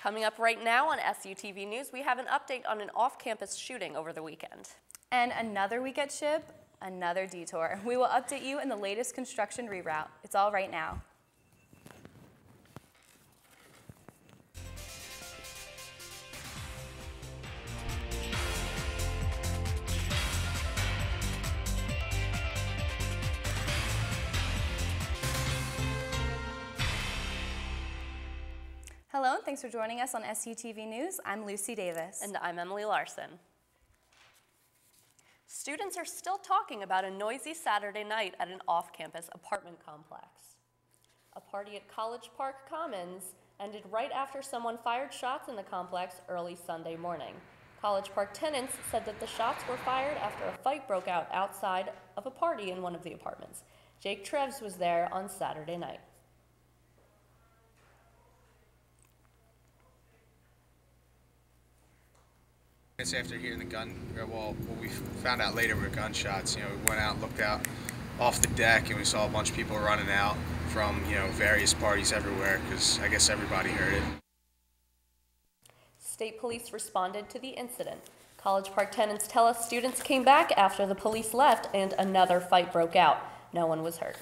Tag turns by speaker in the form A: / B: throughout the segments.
A: Coming up right now on SUTV News, we have an update on an off-campus shooting over the weekend.
B: And another week at SHIP, another detour. We will update you in the latest construction reroute. It's all right now. Hello, and thanks for joining us on SUTV News. I'm Lucy Davis.
A: And I'm Emily Larson. Students are still talking about a noisy Saturday night at an off-campus apartment complex. A party at College Park Commons ended right after someone fired shots in the complex early Sunday morning. College Park tenants said that the shots were fired after a fight broke out outside of a party in one of the apartments. Jake Treves was there on Saturday night.
C: It's after hearing the what we found out later were gunshots. We went out and looked out off the deck and we saw a bunch of people running out from, various parties everywhere because I guess everybody heard it.
A: State police responded to the incident. College Park tenants tell us students came back after the police left and another fight broke out. No one was hurt.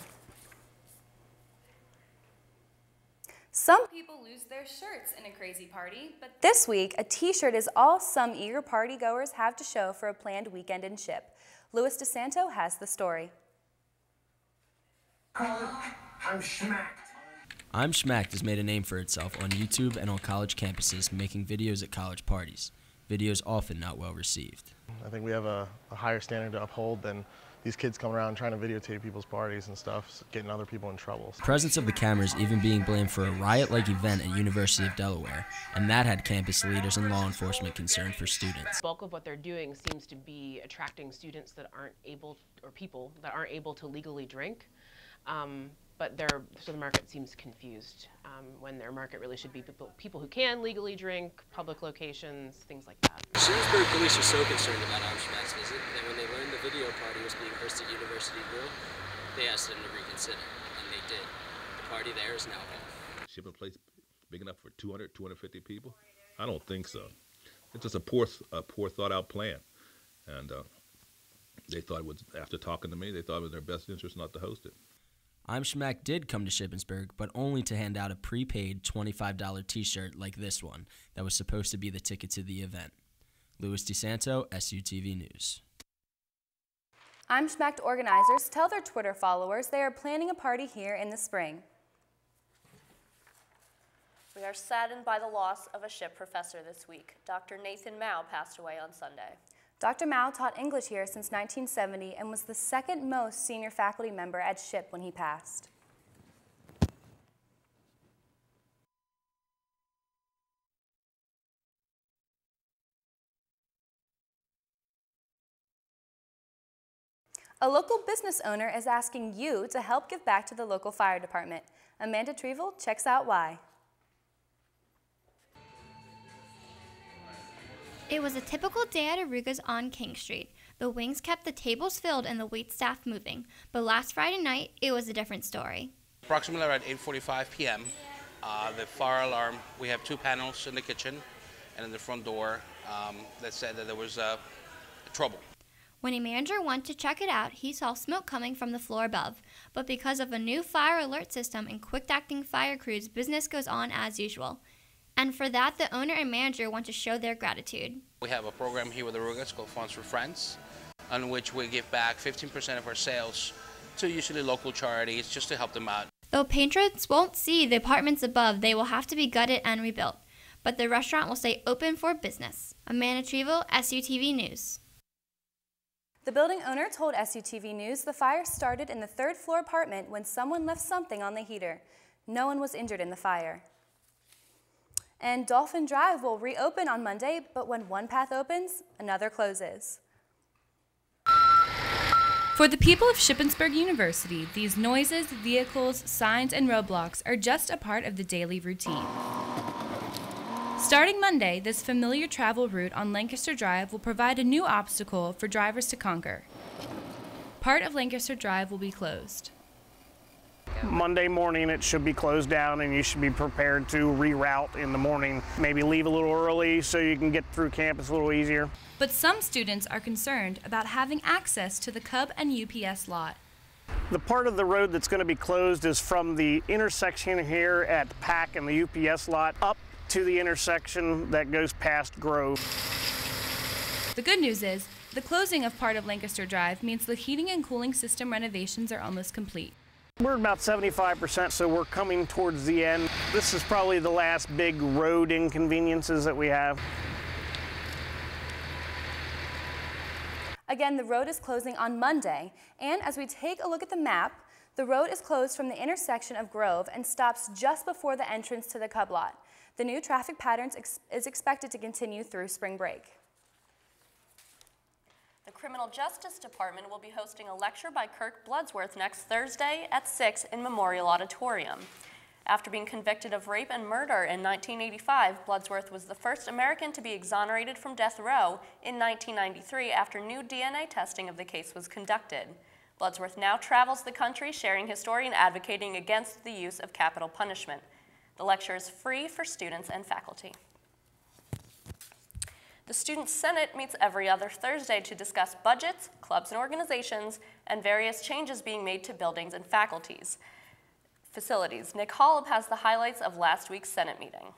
B: Some people lose their shirts in a crazy party, but this week, a t-shirt is all some eager partygoers have to show for a planned weekend in SHIP. Louis DeSanto has the story.
D: I'm Shmacked.
E: I'm Shmacked has made a name for itself on YouTube and on college campuses, making videos at college parties. Videos often not well received.
F: I think we have a higher standard to uphold than these kids come around trying to videotape people's parties and stuff, getting other people in trouble.
E: The presence of the cameras even being blamed for a riot-like event at University of Delaware, and that had campus leaders and law enforcement concerned for students.
G: The bulk of what they're doing seems to be attracting students that aren't able, or people that aren't able to legally drink, so the market seems confused when their market really should be people who can legally drink, public locations, things like that.
H: Shippensburg police are so concerned about Shmack's visit that when they learned the video party was being hosted at University Grill, they asked them to reconsider, and they did. The party there is now off.
I: Shipping place big enough for 200, 250 people? I don't think so. It's just a poor thought out plan. And they thought it was, after talking to me, they thought it was in their best interest not to host it.
E: I'm Shmacked did come to Shippensburg, but only to hand out a prepaid $25 t-shirt like this one that was supposed to be the ticket to the event. Louis DeSanto, SUTV News.
B: I'm Shmacked organizers tell their Twitter followers they are planning a party here in the spring.
A: We are saddened by the loss of a SHIP professor this week. Dr. Nathan Mao passed away on Sunday.
B: Dr. Mao taught English here since 1970 and was the second most senior faculty member at SHIP when he passed. A local business owner is asking you to help give back to the local fire department. Amanda Trevel checks out why.
J: It was a typical day at Agrooas on King Street. The wings kept the tables filled and the waitstaff moving, but last Friday night, it was a different story.
K: Approximately around 8:45 p.m., the fire alarm, we have two panels in the kitchen and in the front door that said that there was trouble.
J: When a manager went to check it out, he saw smoke coming from the floor above, but because of a new fire alert system and quick-acting fire crews, business goes on as usual. And for that, the owner and manager want to show their gratitude.
K: We have a program here with Agrooas called Funds for Friends, on which we give back 15% of our sales to usually local charities just to help them out.
J: Though patrons won't see the apartments above, they will have to be gutted and rebuilt. But the restaurant will stay open for business. Amanda Trevel, SUTV News.
B: The building owner told SUTV News the fire started in the third-floor apartment when someone left something on the heater. No one was injured in the fire. And Dolphin Drive will reopen on Monday, but when one path opens, another closes.
L: For the people of Shippensburg University, these noises, vehicles, signs, and roadblocks are just a part of the daily routine. Starting Monday, this familiar travel route on Lancaster Drive will provide a new obstacle for drivers to conquer. Part of Lancaster Drive will be closed.
M: Monday morning it should be closed down, and you should be prepared to reroute in the morning. Maybe leave a little early so you can get through campus a little easier.
L: But some students are concerned about having access to the Cub and UPS lot.
M: The part of the road that's going to be closed is from the intersection here at the PAC and the UPS lot up to the intersection that goes past Grove.
L: The good news is, the closing of part of Lancaster Drive means the heating and cooling system renovations are almost complete.
M: We're about 75%, so we're coming towards the end. This is probably the last big road inconveniences that we have.
B: Again, the road is closing on Monday, and as we take a look at the map, the road is closed from the intersection of Grove and stops just before the entrance to the Cub lot. The new traffic patterns is expected to continue through spring break.
A: The Criminal Justice Department will be hosting a lecture by Kirk Bloodsworth next Thursday at 6 in Memorial Auditorium. After being convicted of rape and murder in 1985, Bloodsworth was the first American to be exonerated from death row in 1993 after new DNA testing of the case was conducted. Bloodsworth now travels the country sharing his story and advocating against the use of capital punishment. The lecture is free for students and faculty. The Student Senate meets every other Thursday to discuss budgets, clubs and organizations, and various changes being made to buildings and facilities. Nick Holub has the highlights of last week's Senate meeting.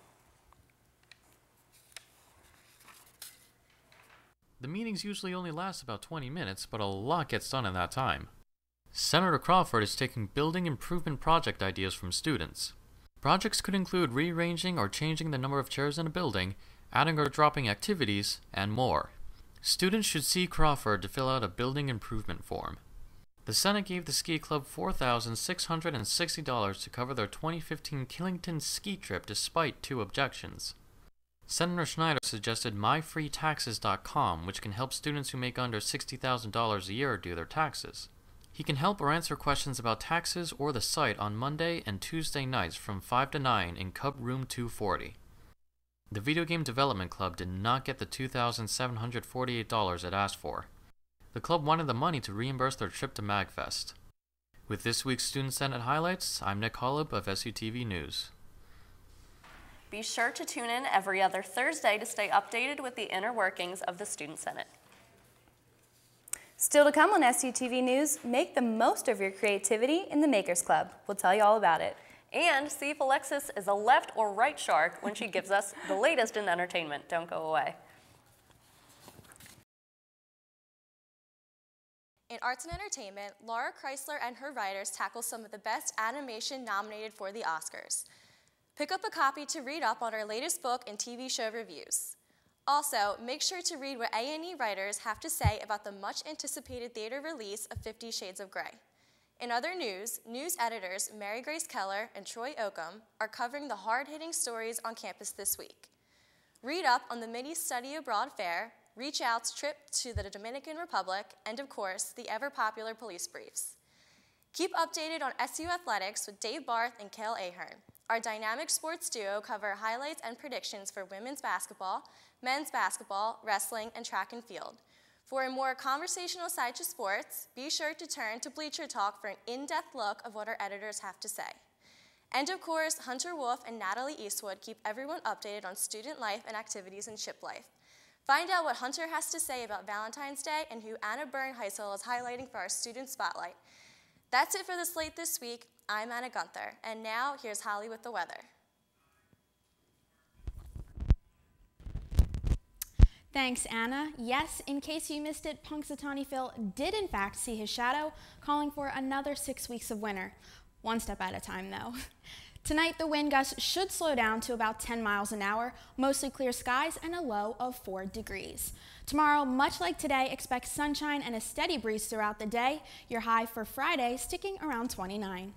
N: The meetings usually only last about 20 minutes, but a lot gets done in that time. Senator Crawford is taking building improvement project ideas from students. Projects could include rearranging or changing the number of chairs in a building, adding or dropping activities, and more. Students should see Crawford to fill out a building improvement form. The Senate gave the ski club $4,660 to cover their 2015 Killington ski trip despite 2 objections. Senator Schneider suggested myfreetaxes.com, which can help students who make under $60,000 a year do their taxes. He can help or answer questions about taxes or the site on Monday and Tuesday nights from 5 to 9 in Cub Room 240. The Video Game Development Club did not get the $2,748 it asked for. The club wanted the money to reimburse their trip to MagFest. With this week's Student Senate highlights, I'm Nick Holub of SUTV News.
A: Be sure to tune in every other Thursday to stay updated with the inner workings of the Student Senate.
B: Still to come on SUTV News, make the most of your creativity in the Makers Club. We'll tell you all about it.
A: And see if Alexis is a left or right shark when she gives us the latest in entertainment. Don't go away.
O: In arts and entertainment, Laura Chrysler and her writers tackle some of the best animation nominated for the Oscars. Pick up a copy to read up on our latest book and TV show reviews. Also, make sure to read what A&E writers have to say about the much-anticipated theater release of 50 Shades of Grey. In other news, news editors Mary Grace Keller and Troy Oakham are covering the hard-hitting stories on campus this week. Read up on the mini Study Abroad Fair, Reach Out's trip to the Dominican Republic, and of course, the ever-popular police briefs. Keep updated on SU Athletics with Dave Barth and Cale Ahern. Our dynamic sports duo cover highlights and predictions for women's basketball, men's basketball, wrestling, and track and field. For a more conversational side to sports, be sure to turn to Bleacher Talk for an in-depth look of what our editors have to say. And of course, Hunter Wolf and Natalie Eastwood keep everyone updated on student life and activities in ship life. Find out what Hunter has to say about Valentine's Day and who Anna Byrne Heisel is highlighting for our Student Spotlight. That's it for the slate this week. I'm Anna Gunther, and now here's Holly with the weather.
P: Thanks, Anna. Yes, in case you missed it, Punxsutawney Phil did in fact see his shadow, calling for another 6 weeks of winter. One step at a time, though. Tonight, the wind gusts should slow down to about 10 miles an hour, mostly clear skies, and a low of 4 degrees. Tomorrow, much like today, expect sunshine and a steady breeze throughout the day. Your high for Friday sticking around 29.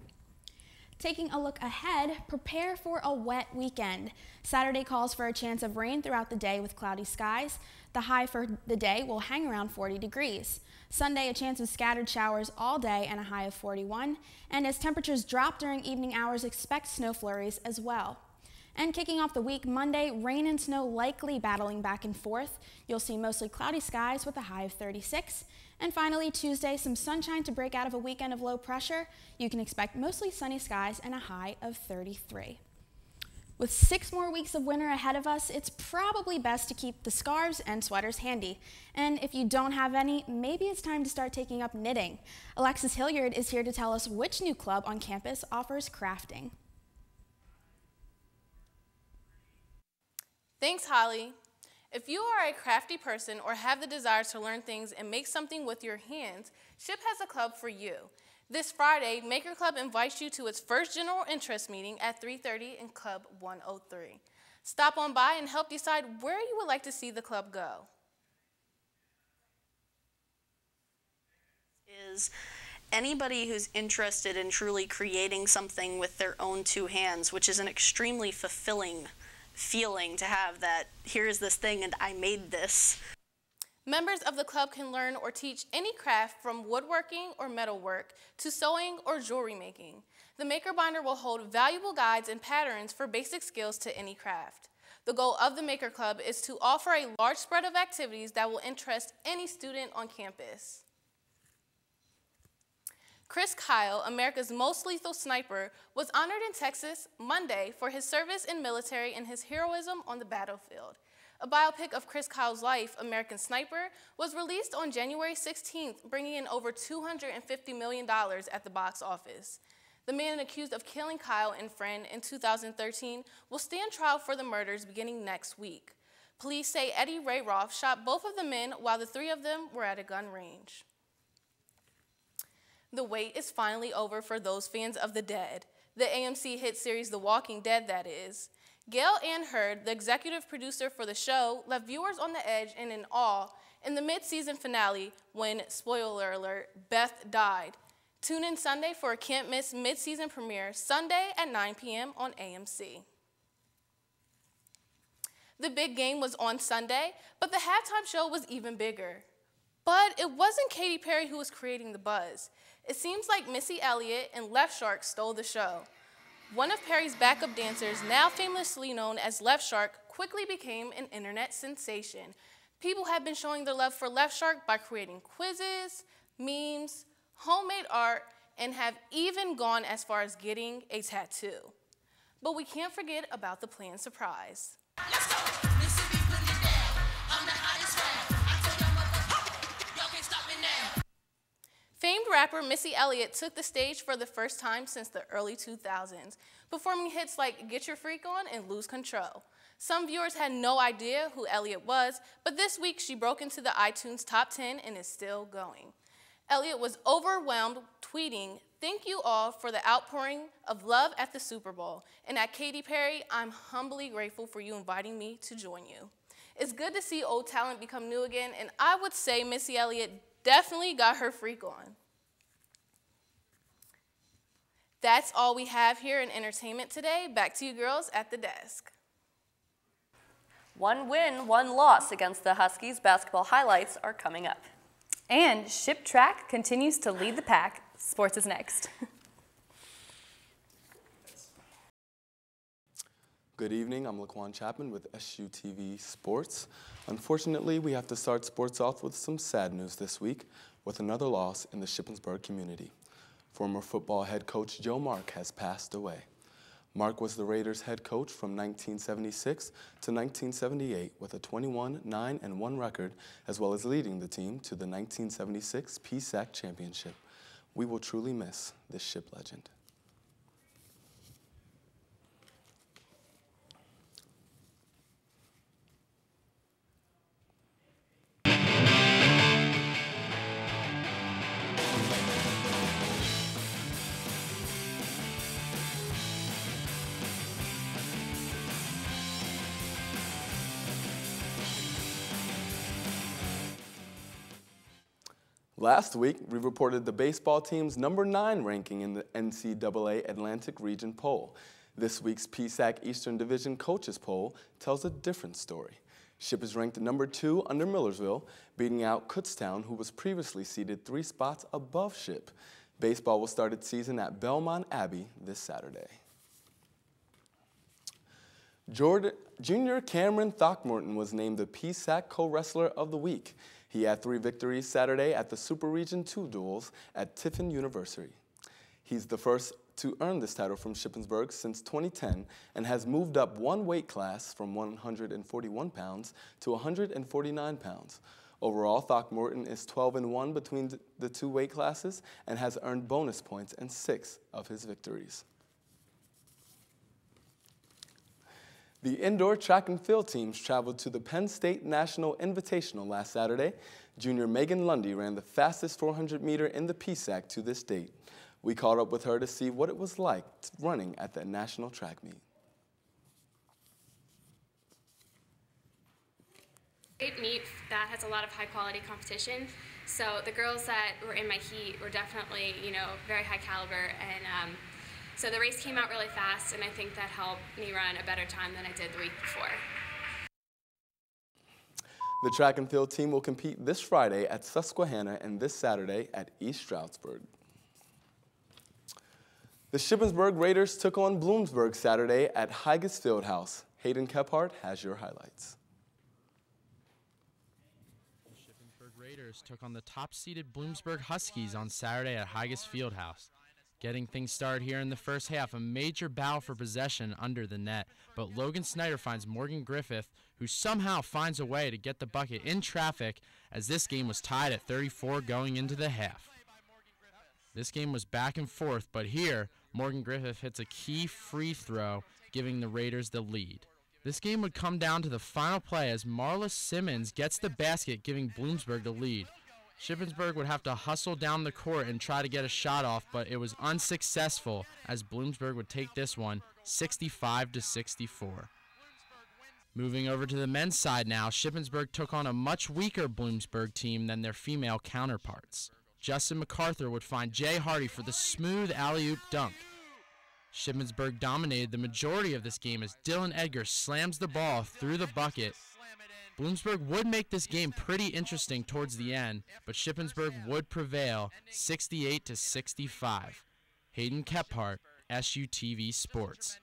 P: Taking a look ahead, prepare for a wet weekend. Saturday calls for a chance of rain throughout the day with cloudy skies. The high for the day will hang around 40 degrees. Sunday, a chance of scattered showers all day and a high of 41. And as temperatures drop during evening hours, expect snow flurries as well. And kicking off the week, Monday, rain and snow likely battling back and forth. You'll see mostly cloudy skies with a high of 36. And finally, Tuesday, some sunshine to break out of a weekend of low pressure. You can expect mostly sunny skies and a high of 33. With 6 more weeks of winter ahead of us, it's probably best to keep the scarves and sweaters handy. And if you don't have any, maybe it's time to start taking up knitting. Alexis Hilliard is here to tell us which new club on campus offers crafting.
Q: Thanks, Holly. If you are a crafty person or have the desire to learn things and make something with your hands, SHIP has a club for you. This Friday, Maker Club invites you to its first general interest meeting at 3:30 in Club 103. Stop on by and help decide where you would like to see the club go.
R: Is anybody who's interested in truly creating something with their own 2 hands, which is an extremely fulfilling feeling to have, that here's this thing and I made this.
Q: Members of the club can learn or teach any craft from woodworking or metalwork to sewing or jewelry making. The Maker Binder will hold valuable guides and patterns for basic skills to any craft. The goal of the Maker Club is to offer a large spread of activities that will interest any student on campus. Chris Kyle, America's most lethal sniper, was honored in Texas Monday for his service in military and his heroism on the battlefield. A biopic of Chris Kyle's life, American Sniper, was released on January 16th, bringing in over $250 million at the box office. The man accused of killing Kyle and friend in 2013 will stand trial for the murders beginning next week. Police say Eddie Rayroff shot both of the men while the 3 of them were at a gun range. The wait is finally over for those fans of The Dead, the AMC hit series The Walking Dead, that is. Gail Ann Hurd, the executive producer for the show, left viewers on the edge and in awe in the mid-season finale when, spoiler alert, Beth died. Tune in Sunday for a can't-miss mid-season premiere, Sunday at 9 p.m. on AMC. The big game was on Sunday, but the halftime show was even bigger. But it wasn't Katy Perry who was creating the buzz. It seems like Missy Elliott and Left Shark stole the show. One of Perry's backup dancers, now famously known as Left Shark, quickly became an internet sensation. People have been showing their love for Left Shark by creating quizzes, memes, homemade art, and have even gone as far as getting a tattoo. But we can't forget about the planned surprise. Let's go. Famed rapper Missy Elliott took the stage for the first time since the early 2000s, performing hits like Get Your Freak On and Lose Control. Some viewers had no idea who Elliott was, but this week she broke into the iTunes top 10 and is still going. Elliott was overwhelmed, tweeting, "Thank you all for the outpouring of love at the Super Bowl. And at Katy Perry, I'm humbly grateful for you inviting me to join you." It's good to see old talent become new again, and I would say Missy Elliott definitely got her freak on. That's all we have here in entertainment today. Back to you girls at the desk.
A: 1 win, 1 loss against the Huskies. Basketball highlights are coming up.
B: And SHIP Track continues to lead the pack. Sports is next.
S: Good evening, I'm Laquan Chapman with SUTV Sports. Unfortunately, we have to start sports off with some sad news this week with another loss in the Shippensburg community. Former football head coach Joe Mark has passed away. Mark was the Raiders head coach from 1976 to 1978 with a 21-9-1 record, as well as leading the team to the 1976 PSAC championship. We will truly miss this SHIP legend. Last week, we reported the baseball team's #9 ranking in the NCAA Atlantic Region poll. This week's PSAC Eastern Division Coaches poll tells a different story. SHIP is ranked #2 under Millersville, beating out Kutztown, who was previously seated 3 spots above SHIP. Baseball will start its season at Belmont Abbey this Saturday. Junior Cameron Throckmorton was named the PSAC Co-Wrestler of the Week. He had 3 victories Saturday at the Super Region 2 duels at Tiffin University. He's the first to earn this title from Shippensburg since 2010 and has moved up 1 weight class from 141 pounds to 149 pounds. Overall, Throckmorton is 12-1 between the 2 weight classes and has earned bonus points in 6 of his victories. The indoor track and field teams traveled to the Penn State National Invitational last Saturday. Junior Megan Lundy ran the fastest 400-meter in the PSAC to this date. We caught up with her to see what it was like running at the national track meet.
T: Great meet that has a lot of high-quality competition. So the girls that were in my heat were definitely, very high caliber, and so the race came out really fast, and I think that helped me run a better time than I did the week before.
S: The track and field team will compete this Friday at Susquehanna and this Saturday at East Stroudsburg. The Shippensburg Raiders took on Bloomsburg Saturday at Higas Fieldhouse. Hayden Kephart has your highlights.
U: The Shippensburg Raiders took on the top-seeded Bloomsburg Huskies on Saturday at Higas Fieldhouse. Getting things started here in the first half, a major battle for possession under the net, but Logan Snyder finds Morgan Griffith, who somehow finds a way to get the bucket in traffic as this game was tied at 34 going into the half. This game was back and forth, but here, Morgan Griffith hits a key free throw, giving the Raiders the lead. This game would come down to the final play as Marla Simmons gets the basket, giving Bloomsburg the lead. Shippensburg would have to hustle down the court and try to get a shot off, but it was unsuccessful as Bloomsburg would take this one 65-64. Moving over to the men's side now, Shippensburg took on a much weaker Bloomsburg team than their female counterparts. Justin MacArthur would find Jay Hardy for the smooth alley-oop dunk. Shippensburg dominated the majority of this game as Dylan Edgar slams the ball through the bucket. Bloomsburg would make this game pretty interesting towards the end, but Shippensburg would prevail 68-65. Hayden Kephart, SUTV Sports.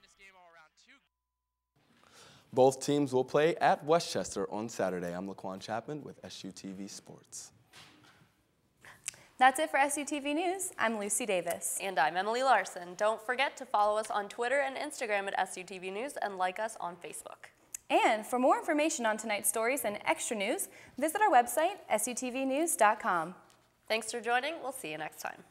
S: Both teams will play at Westchester on Saturday. I'm Laquan Chapman with SUTV Sports.
B: That's it for SUTV News. I'm Lucy Davis.
A: And I'm Emily Larson. Don't forget to follow us on Twitter and Instagram at SUTV News and like us on Facebook.
B: And for more information on tonight's stories and extra news, visit our website, sutvnews.com.
A: Thanks for joining. We'll see you next time.